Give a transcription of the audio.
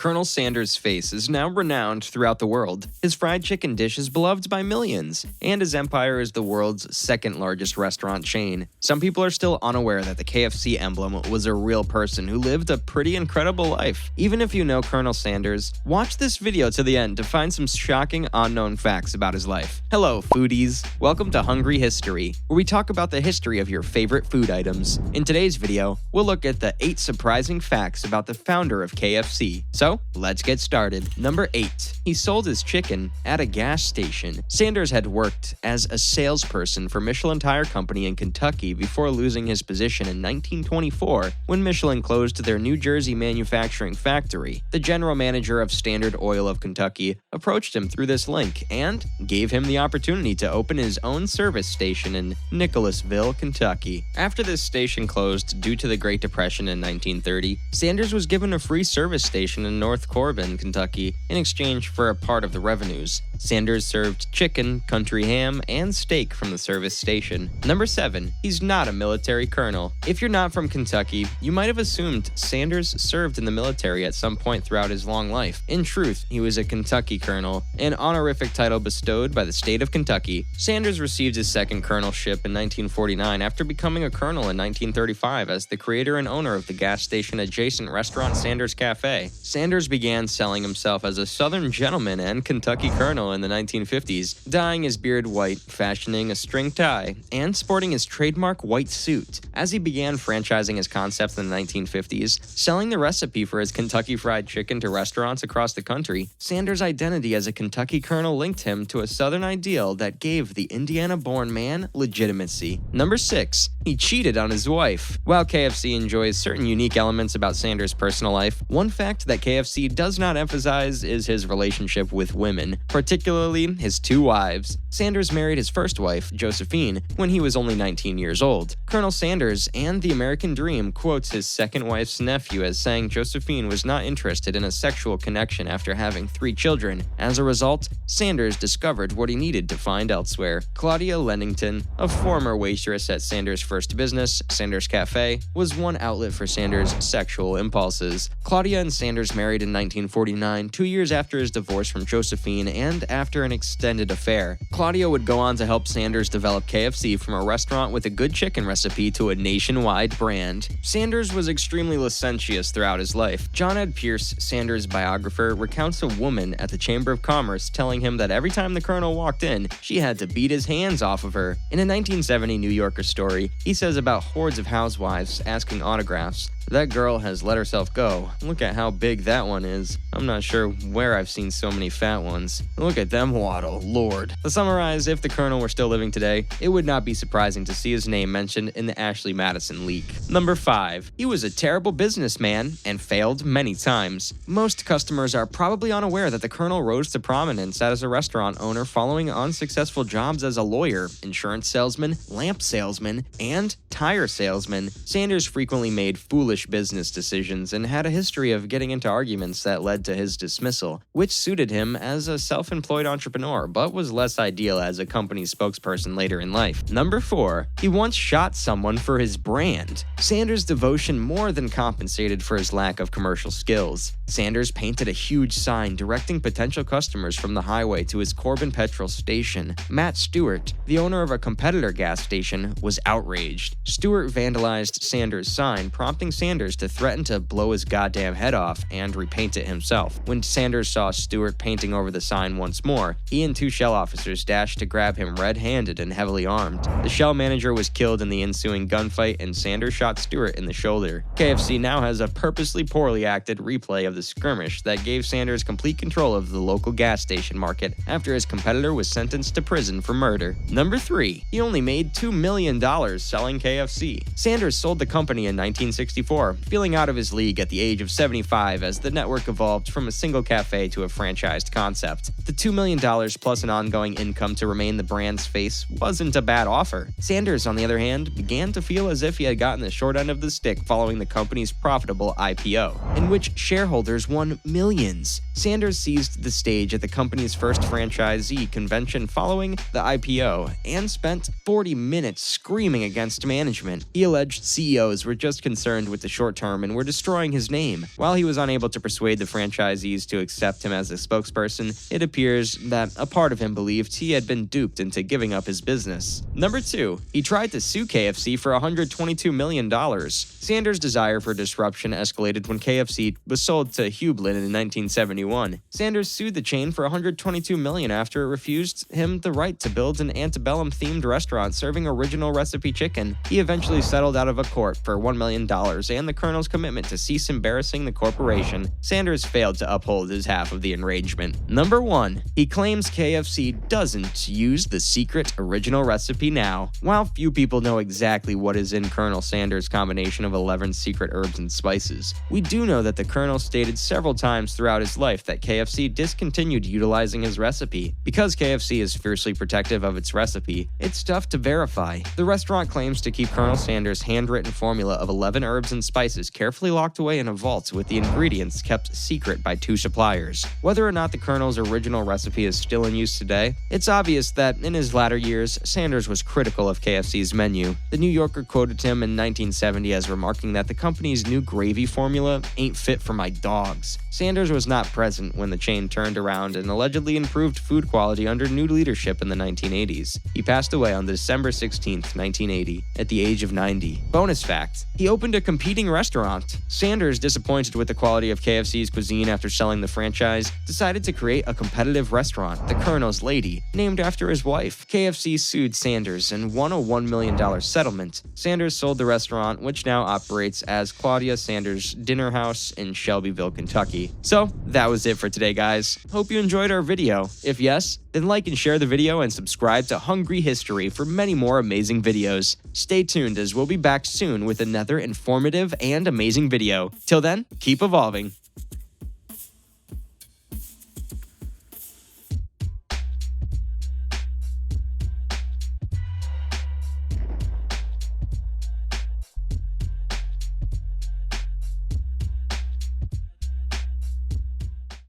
Colonel Sanders' face is now renowned throughout the world. His fried chicken dish is beloved by millions, and his empire is the world's second largest restaurant chain. Some people are still unaware that the KFC emblem was a real person who lived a pretty incredible life. Even if you know Colonel Sanders, watch this video to the end to find some shocking unknown facts about his life. Hello, foodies. Welcome to Hungry History, where we talk about the history of your favorite food items. In today's video, we'll look at the 8 surprising facts about the founder of KFC. So, let's get started. Number 8. He sold his chicken at a gas station. Sanders had worked as a salesperson for Michelin Tire Company in Kentucky before losing his position in 1924 when Michelin closed their New Jersey manufacturing factory. The general manager of Standard Oil of Kentucky approached him through this link and gave him the opportunity to open his own service station in Nicholasville, Kentucky. After this station closed due to the Great Depression in 1930, Sanders was given a free service station in North Corbin, Kentucky, in exchange for a part of the revenues. Sanders served chicken, country ham, and steak from the service station. Number 7. He's not a military colonel. If you're not from Kentucky, you might have assumed Sanders served in the military at some point throughout his long life. In truth, he was a Kentucky colonel, an honorific title bestowed by the state of Kentucky. Sanders received his second colonelship in 1949 after becoming a colonel in 1935 as the creator and owner of the gas station adjacent restaurant Sanders Cafe. Sanders began selling himself as a Southern gentleman and Kentucky colonel in the 1950s, dyeing his beard white, fashioning a string tie, and sporting his trademark white suit. As he began franchising his concept in the 1950s, selling the recipe for his Kentucky Fried Chicken to restaurants across the country, Sanders' identity as a Kentucky colonel linked him to a Southern ideal that gave the Indiana-born man legitimacy. Number 6. He cheated on his wife. While KFC enjoys certain unique elements about Sanders' personal life, one fact that KFC does not emphasize is his relationship with women, particularly his 2 wives. Sanders married his first wife, Josephine, when he was only 19 years old. Colonel Sanders and The American Dream quotes his second wife's nephew as saying Josephine was not interested in a sexual connection after having 3 children. As a result, Sanders discovered what he needed to find elsewhere. Claudia Lennington, a former waitress at Sanders' first business, Sanders Cafe, was one outlet for Sanders' sexual impulses. Claudia and Sanders married in 1949, 2 years after his divorce from Josephine and after an extended affair. Claudia would go on to help Sanders develop KFC from a restaurant with a good chicken recipe to a nationwide brand. Sanders was extremely licentious throughout his life. John Ed Pierce, Sanders' biographer, recounts a woman at the Chamber of Commerce telling him that every time the colonel walked in, she had to beat his hands off of her. In a 1970 New Yorker story, he says about hordes of housewives asking autographs, "That girl has let herself go. Look at how big that one is. I'm not sure where I've seen so many fat ones. Look at them waddle, Lord." To summarize, if the colonel were still living today, it would not be surprising to see his name mentioned in the Ashley Madison leak. Number 5. He was a terrible businessman and failed many times. Most customers are probably unaware that the colonel rose to prominence as a restaurant owner following unsuccessful jobs as a lawyer, insurance salesman, lamp salesman, and tire salesman. Sanders frequently made foolish business decisions and had a history of getting into arguments that led to his dismissal, which suited him as a self-employed entrepreneur but was less ideal as a company spokesperson later in life. Number 4. He once shot someone for his brand. Sanders' devotion more than compensated for his lack of commercial skills. Sanders painted a huge sign directing potential customers from the highway to his Corbin petrol station. Matt Stewart, the owner of a competitor gas station, was outraged. Stewart vandalized Sanders' sign, prompting Sanders to threaten to blow his goddamn head off and repaint it himself. When Sanders saw Stewart painting over the sign once more, he and 2 Shell officers dashed to grab him red-handed and heavily armed. The Shell manager was killed in the ensuing gunfight, and Sanders shot Stewart in the shoulder. KFC now has a purposely poorly acted replay of the skirmish that gave Sanders complete control of the local gas station market after his competitor was sentenced to prison for murder. Number 3. He only made $2 million selling KFC. Sanders sold the company in 1964, feeling out of his league at the age of 75 as the network evolved from a single cafe to a franchised concept. The $2 million plus an ongoing income to remain the brand's face wasn't a bad offer. Sanders, on the other hand, began to feel as if he had gotten the short end of the stick following the company's profitable IPO, in which shareholders won millions. Sanders seized the stage at the company's first franchisee convention following the IPO and spent 40 minutes screaming against management. He alleged CEOs were just concerned with the short term and were destroying his name. While he was unable to persuade the franchisees to accept him as a spokesperson, it appears that a part of him believed he had been duped into giving up his business. Number 2. He tried to sue KFC for $122 million. Sanders' desire for disruption escalated when KFC was sold to Hublin in 1971. Sanders sued the chain for $122 million after it refused him the right to build an antebellum-themed restaurant serving original recipe chicken. He eventually settled out of a court for $1 million and the Colonel's commitment to cease embarrassing the corporation. Sanders failed to uphold his half of the arrangement. Number 1. He claims KFC doesn't use the secret original recipe now. While few people know exactly what is in Colonel Sanders' combination of 11 secret herbs and spices, we do know that the Colonel stated several times throughout his life that KFC discontinued utilizing his recipe. Because KFC is fiercely protective of its recipe, it's tough to verify. The restaurant claims to keep Colonel Sanders' handwritten formula of 11 herbs and spices carefully locked away in a vault with the ingredients kept secret by 2 suppliers. Whether or not the Colonel's original recipe is still in use today, it's obvious that in his latter years, Sanders was critical of KFC's menu. The New Yorker quoted him in 1970 as remarking that the company's new gravy formula ain't fit for my dogs. Sanders was not present when the chain turned around and allegedly improved food quality under new leadership in the 1980s. He passed away on December 16, 1980, at the age of 90. Bonus fact: he opened a competing restaurant. Sanders, disappointed with the quality of KFC's cuisine after selling the franchise, decided to create a competitive restaurant, the Colonel's Lady, named after his wife. KFC sued Sanders and won a $1 million settlement. Sanders sold the restaurant, which now operates as Claudia Sanders Dinner House in Shelbyville, Kentucky. So, that was it for today, guys. Hope you enjoyed our video. If yes, then like and share the video and subscribe to Hungry History for many more amazing videos. Stay tuned as we'll be back soon with another informative and amazing video. Till then, keep evolving.